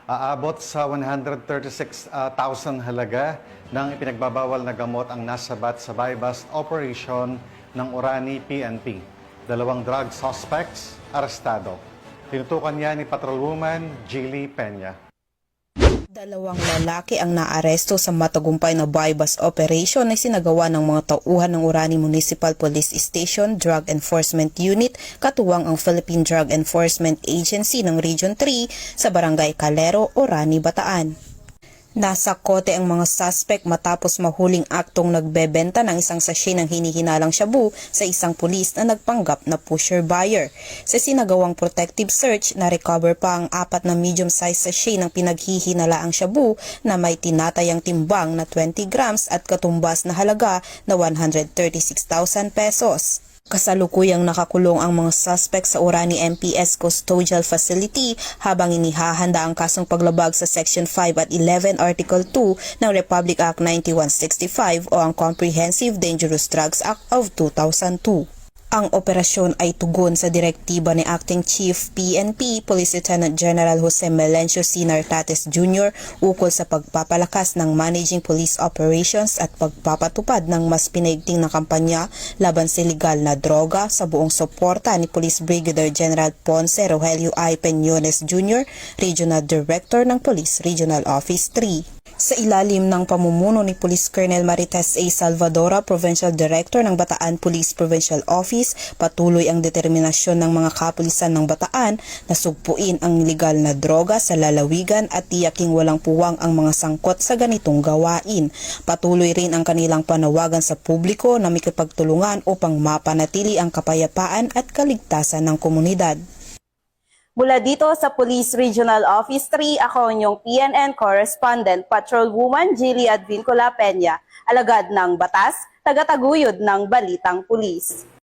Aabot sa 136,000 halaga ng ipinagbabawal na gamot ang nasabat sa buy-bust operation ng Orani PNP. 2 drug suspects arestado. Tinutukan niya ni Patrolwoman Jilly Peña. 2 lalaki ang naaresto sa matagumpay na buy-bust operation na sinagawa ng mga tauhan ng Orani Municipal Police Station Drug Enforcement Unit katuwang ang Philippine Drug Enforcement Agency ng Region 3 sa Barangay Calero, Orani, Bataan. Nasa kote ang mga suspect matapos mahuling aktong nagbebenta ng isang sachet ng hinihinalang shabu sa isang pulis na nagpanggap na pusher buyer. Sa sinagawang protective search, na-recover pa ang 4 na medium-sized sachet ng pinaghihinalaang shabu na may tinatayang timbang na 20 grams at katumbas na halaga na 136,000 pesos. Kasalukuyang nakakulong ang mga suspect sa Orani MPS Custodial Facility habang inihahanda ang kasong paglabag sa Section 5 at 11 Article 2 ng Republic Act 9165 o ang Comprehensive Dangerous Drugs Act of 2002. Ang operasyon ay tugon sa direktiba ni Acting Chief PNP Police Lieutenant General Jose Melencio C. Nartates Jr. ukol sa pagpapalakas ng managing police operations at pagpapatupad ng mas pinaigting na kampanya laban sa ilegal na droga sa buong suporta ni Police Brigadier General Ponce Rogelio I. Peñones Jr., Regional Director ng Police Regional Office 3. Sa ilalim ng pamumuno ni Police Colonel Marites A. Salvadora, Provincial Director ng Bataan Police Provincial Office, patuloy ang determinasyon ng mga kapulisan ng Bataan na sugpuin ang ilegal na droga sa lalawigan at tiyaking walang puwang ang mga sangkot sa ganitong gawain. Patuloy rin ang kanilang panawagan sa publiko na makipagtulungan upang mapanatili ang kapayapaan at kaligtasan ng komunidad. Mula dito sa Police Regional Office 3, ako ang inyong PNN Correspondent, Patrolwoman Jilly Advincula Peña, alagad ng batas, tagataguyod ng Balitang Pulis.